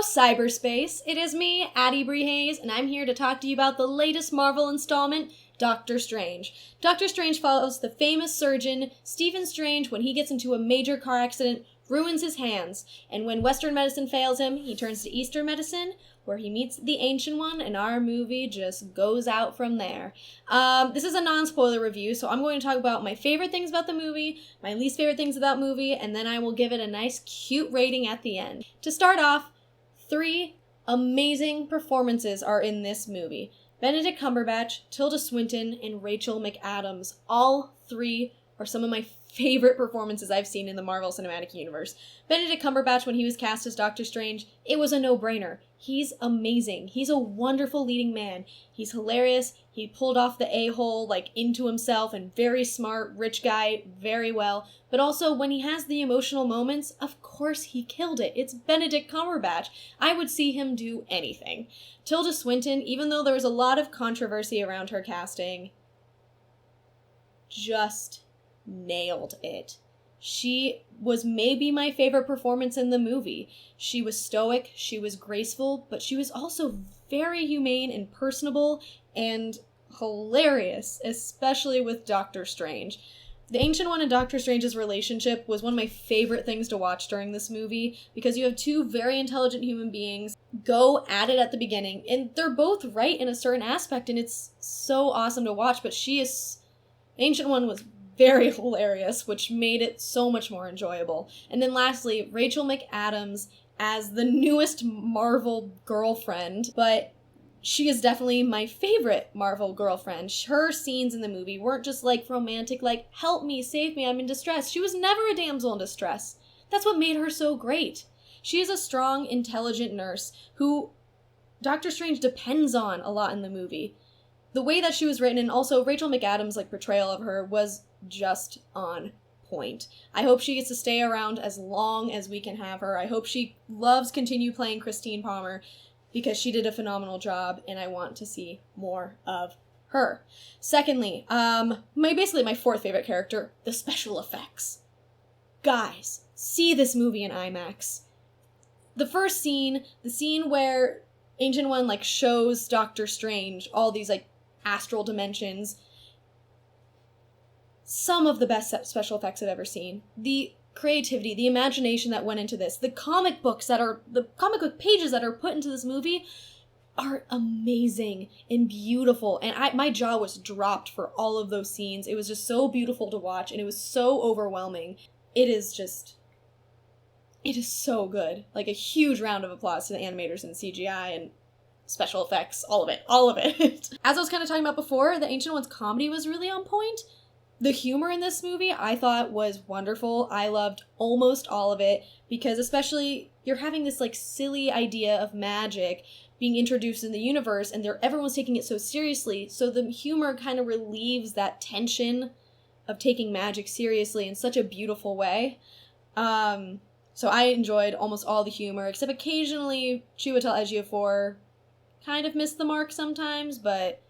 Hello, cyberspace. It is me, Addie Hayes, and I'm here to talk to you about the latest Marvel installment, Doctor Strange. Doctor Strange follows the famous surgeon, Stephen Strange, when he gets into a major car accident, ruins his hands, and when Western medicine fails him, he turns to Eastern medicine, where he meets the Ancient One, and our movie just goes out from there. This is a non-spoiler review, so I'm going to talk about my favorite things about the movie, my least favorite things about the movie, and then I will give it a nice, cute rating at the end. To start off, 3 amazing performances are in this movie. Benedict Cumberbatch, Tilda Swinton, and Rachel McAdams. All 3 are some of my favorite performances I've seen in the Marvel Cinematic Universe. Benedict Cumberbatch, when he was cast as Doctor Strange, it was a no-brainer. He's amazing. He's a wonderful leading man. He's hilarious. He pulled off the a-hole, into himself, and very smart, rich guy, very well. But also, when he has the emotional moments, of course he killed it. It's Benedict Cumberbatch. I would see him do anything. Tilda Swinton, even though there was a lot of controversy around her casting, just nailed it. She was maybe my favorite performance in the movie. She was stoic, she was graceful, but she was also very humane and personable and hilarious, especially with Doctor Strange. The Ancient One and Doctor Strange's relationship was one of my favorite things to watch during this movie because you have 2 very intelligent human beings go at it at the beginning, and they're both right in a certain aspect, and it's so awesome to watch, but Ancient One was very hilarious, which made it so much more enjoyable. And then lastly, Rachel McAdams as the newest Marvel girlfriend, but she is definitely my favorite Marvel girlfriend. Her scenes in the movie weren't just romantic, help me, save me, I'm in distress. She was never a damsel in distress. That's what made her so great. She is a strong, intelligent nurse who Doctor Strange depends on a lot in the movie. The way that she was written, and also Rachel McAdams' portrayal of her was just on point. I hope she gets to stay around as long as we can have her. I hope she loves continue playing Christine Palmer because she did a phenomenal job and I want to see more of her. Secondly, my 4th favorite character, the special effects. Guys, see this movie in IMAX. The first scene, the scene where Ancient One shows Doctor Strange all these astral dimensions. Some of the best special effects I've ever seen. The creativity, the imagination that went into this, the comic book pages that are put into this movie are amazing and beautiful. And my jaw was dropped for all of those scenes. It was just so beautiful to watch, and it was so overwhelming. It is so good. A huge round of applause to the animators and CGI and special effects, all of it. As I was kind of talking about before, the Ancient One's comedy was really on point. The humor in this movie I thought was wonderful. I loved almost all of it because especially you're having this silly idea of magic being introduced in the universe and everyone's taking it so seriously, so the humor kind of relieves that tension of taking magic seriously in such a beautiful way. So I enjoyed almost all the humor, except occasionally Chiwetel Ejiofor kind of missed the mark sometimes, but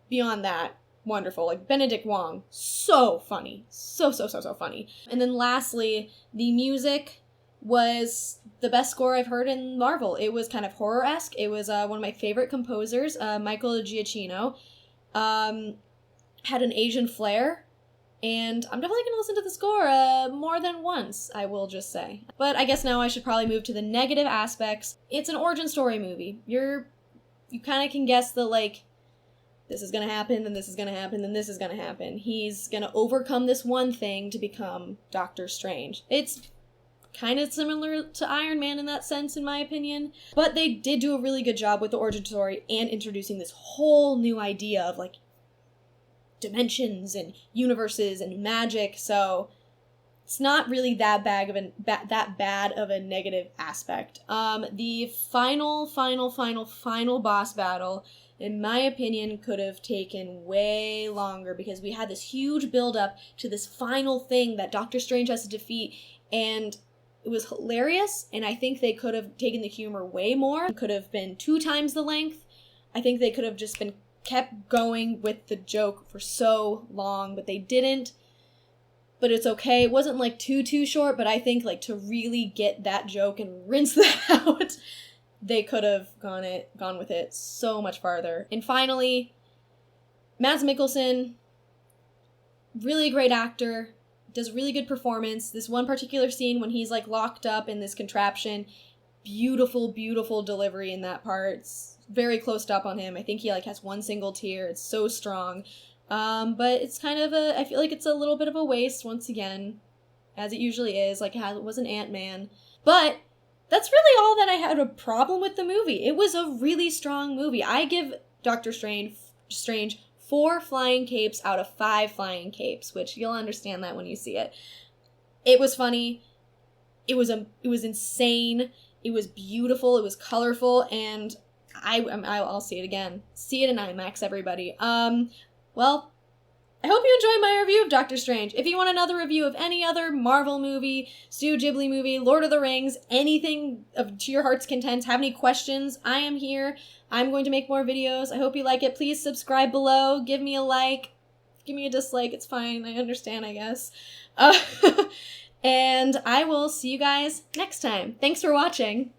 beyond that, wonderful. Benedict Wong, so funny. So funny. And then lastly, the music was the best score I've heard in Marvel. It was kind of horror-esque. It was one of my favorite composers, Michael Giacchino. Had an Asian flair, and I'm definitely going to listen to the score more than once, I will just say. But I guess now I should probably move to the negative aspects. It's an origin story movie. You kind of can guess the, this is going to happen, then this is going to happen, then this is going to happen. He's going to overcome this one thing to become Doctor Strange. It's kind of similar to Iron Man in that sense, in my opinion. But they did do a really good job with the origin story and introducing this whole new idea of, dimensions and universes and magic, so it's not really that bad of a negative aspect. The final boss battle, in my opinion, could have taken way longer because we had this huge build-up to this final thing that Doctor Strange has to defeat, and it was hilarious, and I think they could have taken the humor way more. It could have been 2 times the length. I think they could have just kept going with the joke for so long, but they didn't. But it's okay. It wasn't too short, but I think to really get that joke and rinse that out, they could have gone with it so much farther. And finally, Mads Mikkelsen, really great actor, does a really good performance. This one particular scene when he's like locked up in this contraption, beautiful, beautiful delivery in that part. It's very closed up on him. I think he like has one single tear. It's so strong. But it's kind of I feel like it's a little bit of a waste once again, as it usually is, like it was an Ant-Man. But that's really all that I had a problem with the movie. It was a really strong movie. I give Doctor Strange 4 flying capes out of 5 flying capes, which you'll understand that when you see it. It was funny. It was insane. It was beautiful. It was colorful, and I'll see it again. See it in IMAX, everybody. Well, I hope you enjoyed my review of Doctor Strange. If you want another review of any other Marvel movie, Studio Ghibli movie, Lord of the Rings, anything to your heart's content, have any questions, I am here. I'm going to make more videos. I hope you like it. Please subscribe below. Give me a like. Give me a dislike. It's fine. I understand, I guess. And I will see you guys next time. Thanks for watching.